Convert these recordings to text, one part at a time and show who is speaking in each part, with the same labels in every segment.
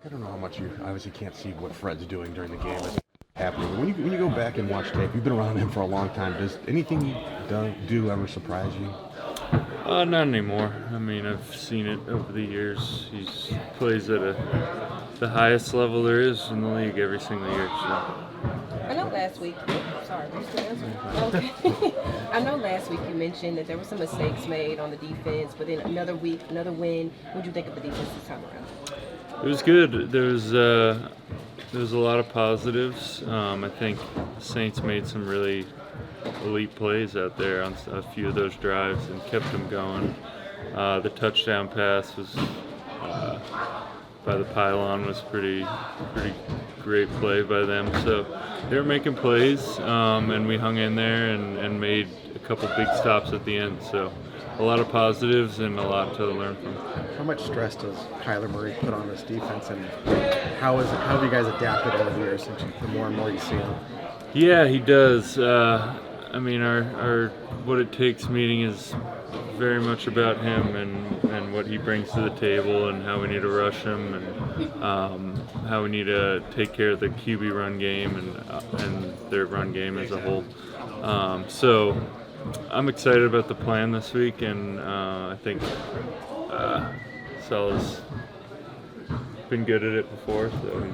Speaker 1: I don't know how much you obviously can't see what Fred's doing during the game as happening. But when you go back and watch tape, you've been around him for a long time. Does anything he do ever surprise you?
Speaker 2: Not anymore. I mean, I've seen it over the years. He plays at the highest level there is in the league every single year. So.
Speaker 3: I know last week. Sorry, are you still answering? Okay. I know last week you mentioned that there were some mistakes made on the defense, but then another week, another win. What do you think of the defense this time around?
Speaker 2: It was good. There was a lot of positives. I think the Saints made some really elite plays out there on a few of those drives and kept them going. The touchdown pass was by the pylon was pretty great play by them. So they were making plays, and we hung in there and made a couple big stops at the end. So a lot of positives and a lot to learn from.
Speaker 4: How much stress does Kyler Murray put on this defense, and how have you guys adapted over the years since the more and more you see him?
Speaker 2: Yeah, he does. I mean, our what it takes meeting is very much about him and what he brings to the table and how we need to rush him and how we need to take care of the QB run game and their run game as a whole. So I'm excited about the plan this week, and I think Salah's been good at it before, so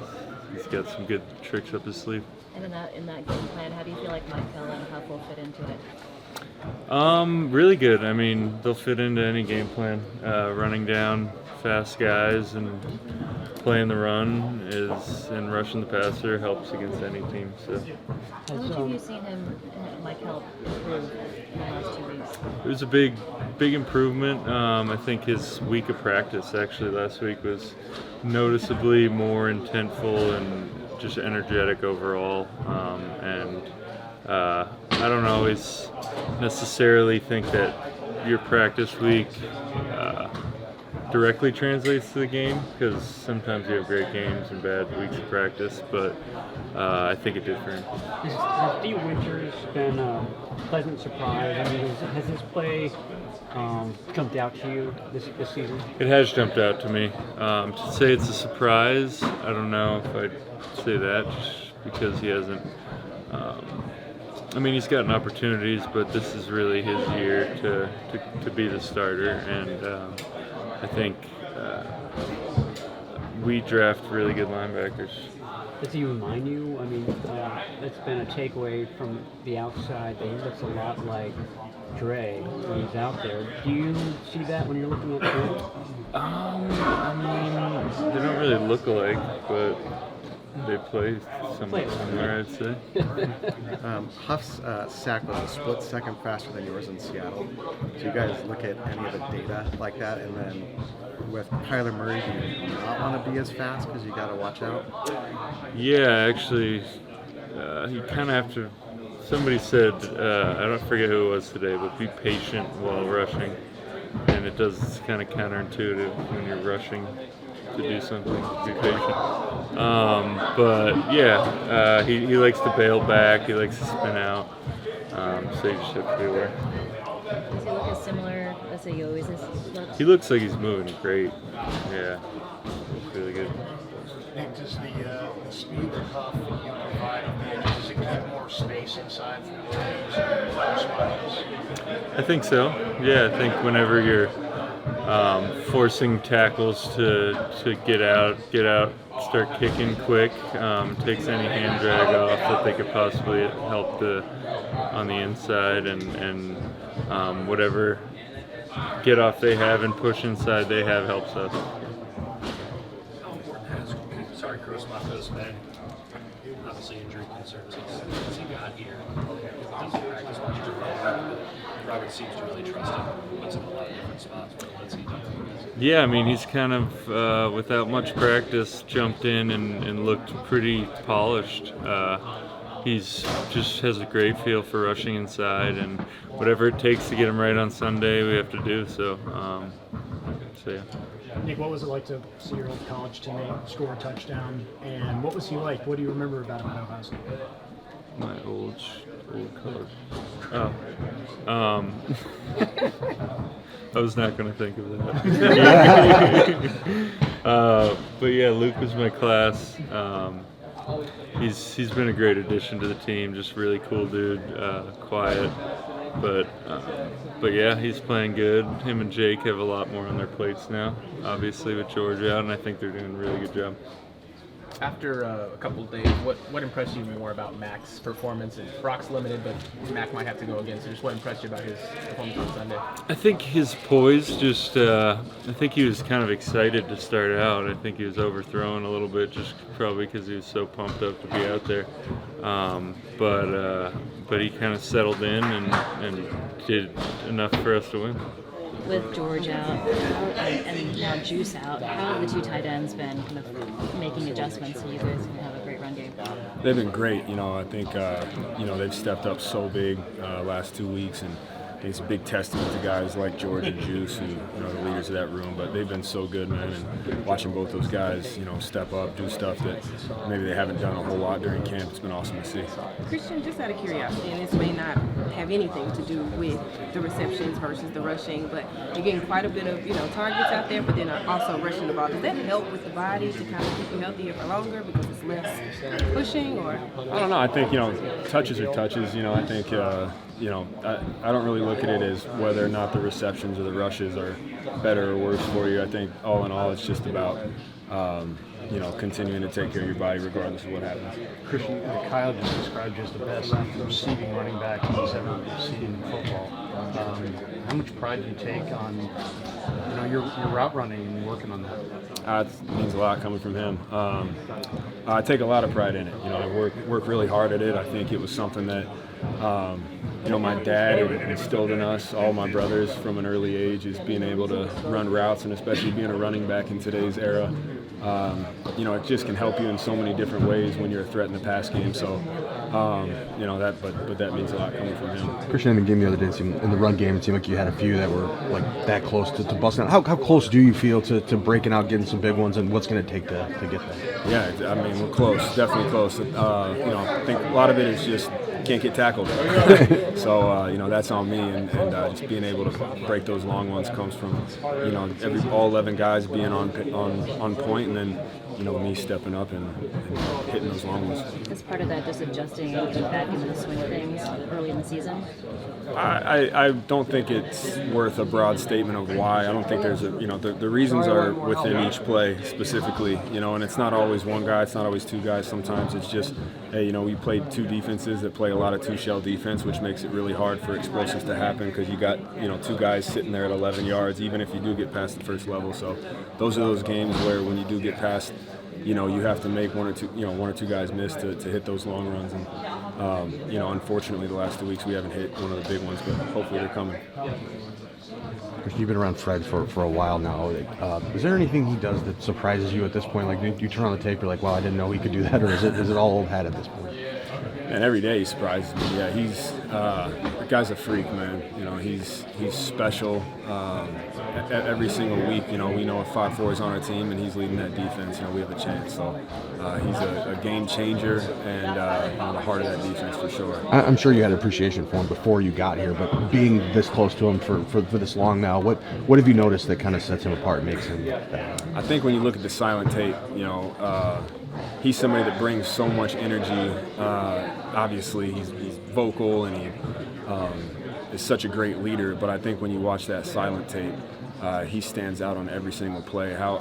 Speaker 2: he's got some good tricks up his sleeve.
Speaker 5: And in that game plan, how do you feel like Michael and Huff will fit into it?
Speaker 2: Really good. I mean, they'll fit into any game plan. Running down fast guys and playing the run and rushing the passer helps against any team. So.
Speaker 5: How much have you seen him, Michael, improve in the last 2 weeks?
Speaker 2: It was a big improvement. I think his week of practice actually last week was noticeably more intentful and just energetic overall. I don't always necessarily think that your practice week directly translates to the game, because sometimes you have great games and bad weeks of practice, but I think it did for him.
Speaker 6: Has D. Winters been a pleasant surprise? I mean, has his play jumped out to you this season?
Speaker 2: It has jumped out to me. To say it's a surprise, I don't know if I'd say that, just because he hasn't. I mean, he's gotten opportunities, but this is really his year to be the starter, and I think we draft really good linebackers.
Speaker 6: Does he remind you? I mean, it's been a takeaway from the outside that he looks a lot like Dre when he's out there. Do you see that when you're looking at Dre?
Speaker 2: I mean, they don't really look alike, but they play similar, I'd say.
Speaker 4: Huff's sack was a split second faster than yours in Seattle. Do you guys look at any of the data like that? And then with Kyler Murray, do you not want to be as fast because you got to watch out?
Speaker 2: Yeah, actually, you kind of have to. Somebody said, I don't forget who it was today, but be patient while rushing. And it does, it's kind of counterintuitive when you're rushing to do something, be patient. But yeah, he likes to bail back, he likes to spin out, so you just have to be aware.
Speaker 5: Does he look as similar as he always is?
Speaker 2: He looks like he's moving great. Yeah, looks really good.
Speaker 7: Nick, does the speed that Huff provide on the edges, does it keep more space inside for Williams and Smiles?
Speaker 2: I think so. Yeah, I think whenever you're forcing tackles to get out, start kicking quick, takes any hand drag off that they could possibly help on the inside, and whatever get off they have and push inside they have helps us.
Speaker 8: Sorry, Chris, my first man. Obviously, injury concerns since he got here. Doesn't practice much. Robert seems to really trust him. Puts him in a lot of different spots. What's he done for you guys?
Speaker 2: Yeah, I mean, he's kind of, without much practice, jumped in and looked pretty polished. He's just has a great feel for rushing inside, and whatever it takes to get him right on Sunday, we have to do. So yeah.
Speaker 9: Nick, what was it like to see your old college teammate score a touchdown, and what was he like? What do you remember about him at Ohio State?
Speaker 2: My old college. I was not going to think of that. But yeah, Luke was my class. He's been a great addition to the team. Just really cool dude, quiet, but yeah, he's playing good. Him and Jake have a lot more on their plates now, obviously with George out, and I think they're doing a really good job.
Speaker 10: After a couple of days, what impressed you more about Mac's performance? And Brock's limited, but Mac might have to go again. So just what impressed you about his performance on Sunday?
Speaker 2: I think his poise just, I think he was kind of excited to start out. I think he was overthrown a little bit just probably because he was so pumped up to be out there. But he kind of settled in and did enough for us to win.
Speaker 5: With George out and now Juice out, how have the two tight ends been kind of making adjustments so you guys can have a great run game?
Speaker 11: They've been great. I think they've stepped up so big last 2 weeks, and I think it's a big testament to guys like George and Juice, who are the leaders of that room. But they've been so good, man. And watching both those guys, step up, do stuff that maybe they haven't done a whole lot during camp, it's been awesome to see.
Speaker 3: Christian, just out of curiosity, and this may not have anything to do with the receptions versus the rushing, but you're getting quite a bit of targets out there, but then also rushing the ball. Does that help with the body to kind of keep you healthier for longer because it's less pushing, or?
Speaker 11: I don't know. I think touches are touches. I think I don't really look at it as whether or not the receptions or the rushes are better or worse for you. I think all in all, it's just about continuing to take care of your body regardless of what happens.
Speaker 7: Christian, Kyle just described you as the best receiving running back he's ever seen in football. How much pride do you take on your route running and working on that?
Speaker 11: It means a lot coming from him. I take a lot of pride in it. I work really hard at it. I think it was something that my dad instilled in us, all my brothers from an early age, is being able to run routes, and especially being a running back in today's era. It just can help you in so many different ways when you're a threat in the pass game. So, but that means a lot coming from him.
Speaker 1: Christian, in the game the other day, in the run game, it seemed like you had a few that were like that close to busting out. How close do you feel to breaking out, getting some big ones, and what's going to take to get there?
Speaker 11: Yeah, I mean, we're close, definitely close. I think a lot of it is just can't get tackled. So, that's on me, and just being able to break those long ones comes from, all 11 guys being on point, and then, me stepping up and hitting those long ones.
Speaker 5: Is part of that just adjusting and getting back into the swing of things early in the season?
Speaker 11: I don't think it's worth a broad statement of why. I don't think there's the reasons are within each play specifically, and it's not always one guy, it's not always two guys. Sometimes it's just, hey, we played two defenses that play a lot of two-shell defense, which makes it really hard for explosives to happen because you got, two guys sitting there at 11 yards, even if you do get past the first level. So those are those games where when you do get past, you have to make one or two guys miss to hit those long runs. And, unfortunately, the last 2 weeks we haven't hit one of the big ones, but hopefully they're coming.
Speaker 1: You've been around Fred for a while now. Is there anything he does that surprises you at this point? Like, you turn on the tape, you're like, wow, I didn't know he could do that, or is it all old hat at this point?
Speaker 11: And every day he surprises me. Yeah, the guy's a freak, man. He's special. Every single week, we know if 5-4 is on our team and he's leading that defense, we have a chance. So he's a game changer and on the heart of that defense for sure.
Speaker 1: I'm sure you had appreciation for him before you got here, but being this close to him for this long now, what have you noticed that kind of sets him apart, makes him that?
Speaker 11: I think when you look at the silent tape, he's somebody that brings so much energy. Obviously, he's vocal and he is such a great leader. But I think when you watch that silent tape, he stands out on every single play. How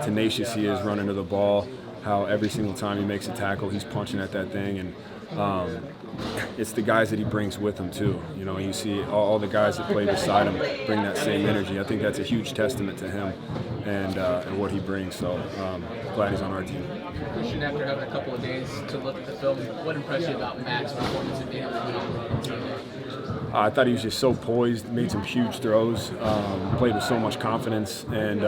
Speaker 11: tenacious he is running to the ball. How every single time he makes a tackle, he's punching at that thing. And it's the guys that he brings with him too. You see all the guys that play beside him bring that same energy. I think that's a huge testament to him and what he brings. So glad he's on our team.
Speaker 10: Christian, after having a couple of days to look at the film, what impressed you about Mac's performance and being able to lead on the team?
Speaker 11: I thought he was just so poised, made some huge throws, played with so much confidence, and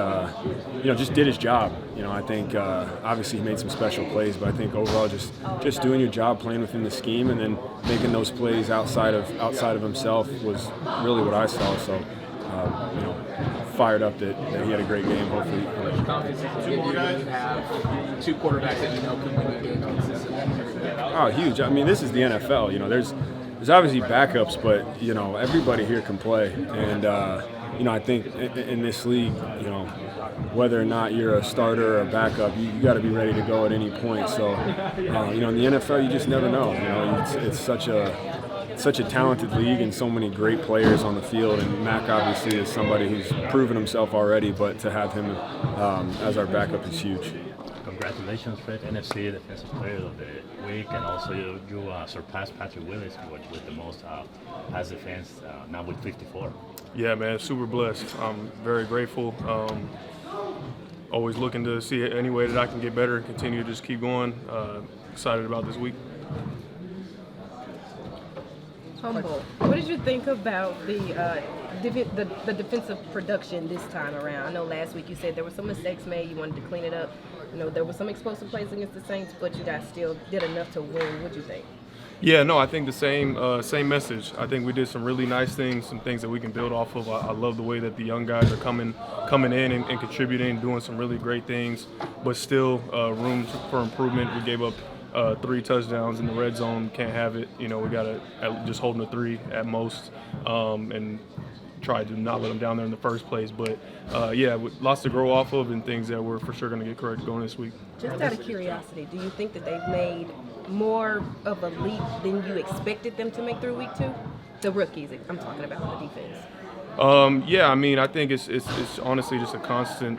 Speaker 11: just did his job. I think obviously he made some special plays, but I think overall just doing your job, playing within the scheme, and then making those plays outside of himself was really what I saw. So fired up that he had a great game. Hopefully,
Speaker 10: confidence you have two quarterbacks that can win the game consistently.
Speaker 11: Oh, huge! I mean, this is the NFL. There's obviously backups, but everybody here can play, and I think in this league, whether or not you're a starter or a backup, you got to be ready to go at any point. So, in the NFL, you just never know. It's such a talented league and so many great players on the field. And Mac obviously is somebody who's proven himself already, but to have him as our backup is huge.
Speaker 12: Congratulations, Fred, NFC Defensive Player of the Week, and also you surpassed Patrick Willis with the most pass defense, now with 54.
Speaker 13: Yeah, man, super blessed. I'm very grateful. Always looking to see any way that I can get better and continue to just keep going. Excited about this week.
Speaker 3: Humble. What did you think about the defensive production this time around? I know last week you said there were some mistakes made. You wanted to clean it up. There were some explosive plays against the Saints, but you guys still did enough to win. What do you think?
Speaker 13: Yeah, no, I think the same message. I think we did some really nice things, some things that we can build off of. I love the way that the young guys are coming in and contributing, doing some really great things, but still room for improvement. We gave up 3 touchdowns in the red zone. Can't have it. We got to just holding a 3 at most, and try to not let them down there in the first place. But lots to grow off of and things that we're for sure going to get corrected going this week.
Speaker 3: Just out of curiosity, do you think that they've made more of a leap than you expected them to make through week 2? The rookies, I'm talking about on the defense.
Speaker 13: I think it's honestly just a constant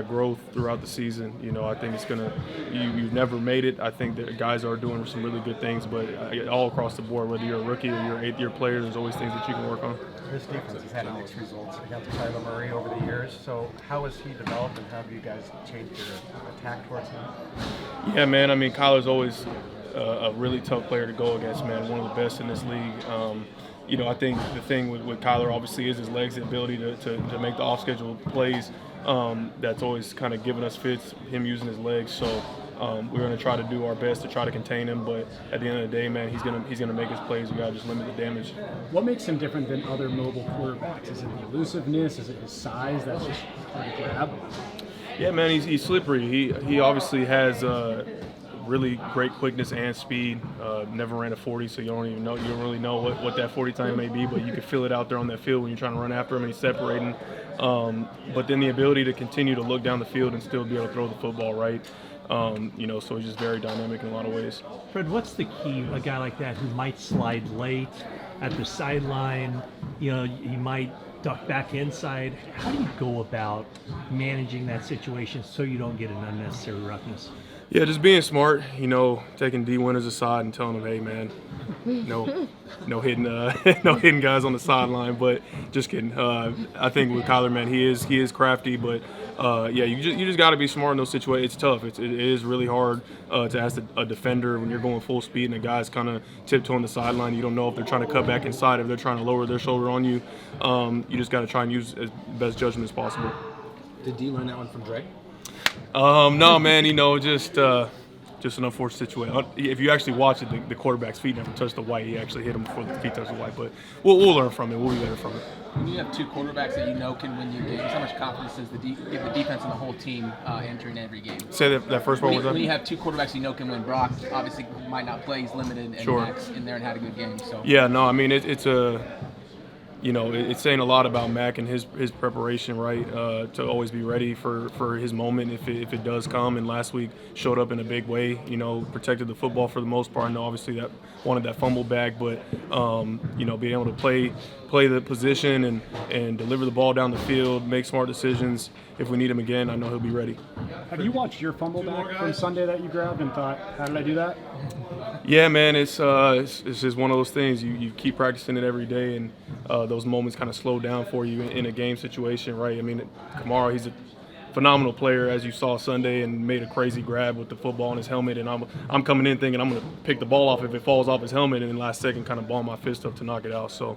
Speaker 13: growth throughout the season. I think it's gonna you've never made it. I think that guys are doing some really good things, but all across the board, whether you're a rookie or you're an 8th-year player, there's always things that you can work on.
Speaker 4: This defense has had mixed results against Kyler Murray over the years. So how has he developed, and how have you guys changed your attack towards him?
Speaker 13: Yeah, man. Kyler's always a really tough player to go against, man. One of the best in this league. I think the thing with Kyler obviously is his legs, the ability to make the off-schedule plays. That's always kind of given us fits, him using his legs. So we're going to try to do our best to try to contain him. But at the end of the day, man, he's gonna make his plays. We got to just limit the damage.
Speaker 9: What makes him different than other mobile quarterbacks? Is it the elusiveness? Is it his size that's just hard to grab?
Speaker 13: Yeah, man, he's slippery. He obviously has really great quickness and speed. Never ran a 40, so you don't really know what that 40 time may be, but you can feel it out there on that field when you're trying to run after him and he's separating. But then the ability to continue to look down the field and still be able to throw the football right. So he's just very dynamic in a lot of ways.
Speaker 14: Fred, what's the key? A guy like that who might slide late at the sideline, he might duck back inside. How do you go about managing that situation so you don't get an unnecessary roughness?
Speaker 13: Yeah, just being smart, taking D winners aside and telling them, hey, man, no hitting no hitting guys on the sideline. But just kidding. I think with Kyler, man, he is crafty, but you just got to be smart in those situations. It's tough. It is really hard to ask a defender when you're going full speed and the guy's kind of tiptoeing the sideline. You don't know if they're trying to cut back inside, if they're trying to lower their shoulder on you. You just got to try and use as best judgment as possible.
Speaker 10: Did D learn that one from Dre?
Speaker 13: No, man, just an unfortunate situation. If you actually watch it, the quarterback's feet never touched the white. He actually hit him before the feet touched the white. But we'll learn from it. We'll be better from it.
Speaker 10: When you have 2 quarterbacks that can win your games, how much confidence does give the defense and the whole team entering every game?
Speaker 13: Say that first one was that?
Speaker 10: When you have 2 quarterbacks can win, Brock obviously might not play, he's limited, and
Speaker 13: Sure.
Speaker 10: Max in there and had a good game. So
Speaker 13: Yeah, no, it's a. It's saying a lot about Mac and his preparation, right? To always be ready for his moment if it does come. And last week showed up in a big way. Protected the football for the most part. I know obviously that wanted that fumble back, but being able to play the position and deliver the ball down the field, make smart decisions. If we need him again, I know he'll be ready.
Speaker 9: Have you watched your fumble back from Sunday that you grabbed and thought, how did I do that?
Speaker 13: Yeah, man, it's just one of those things. You keep practicing it every day, and those moments kind of slow down for you in a game situation, right? Kamara, he's a phenomenal player, as you saw Sunday, and made a crazy grab with the football on his helmet. And I'm coming in thinking I'm going to pick the ball off if it falls off his helmet, and then last second kind of ball my fist up to knock it out. So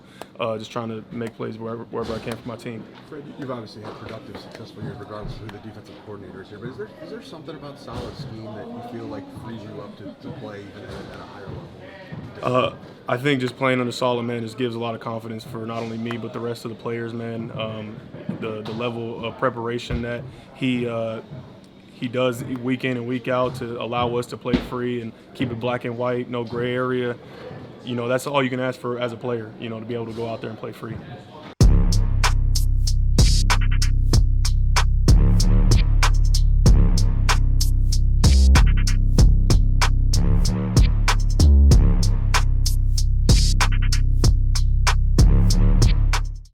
Speaker 13: just trying to make plays wherever I can for my team.
Speaker 1: Fred, you've obviously had productive, successful years regardless of who the defensive coordinator is here. But is there something about solid scheme that you feel like frees you up to play even at a higher level?
Speaker 13: I think just playing under solid, man, just gives a lot of confidence for not only me but the rest of the players, man. The level of preparation that he does week in and week out to allow us to play free and keep it black and white, no gray area. you know, that's all you can ask for as a player, you know, to be able to go out there and play free.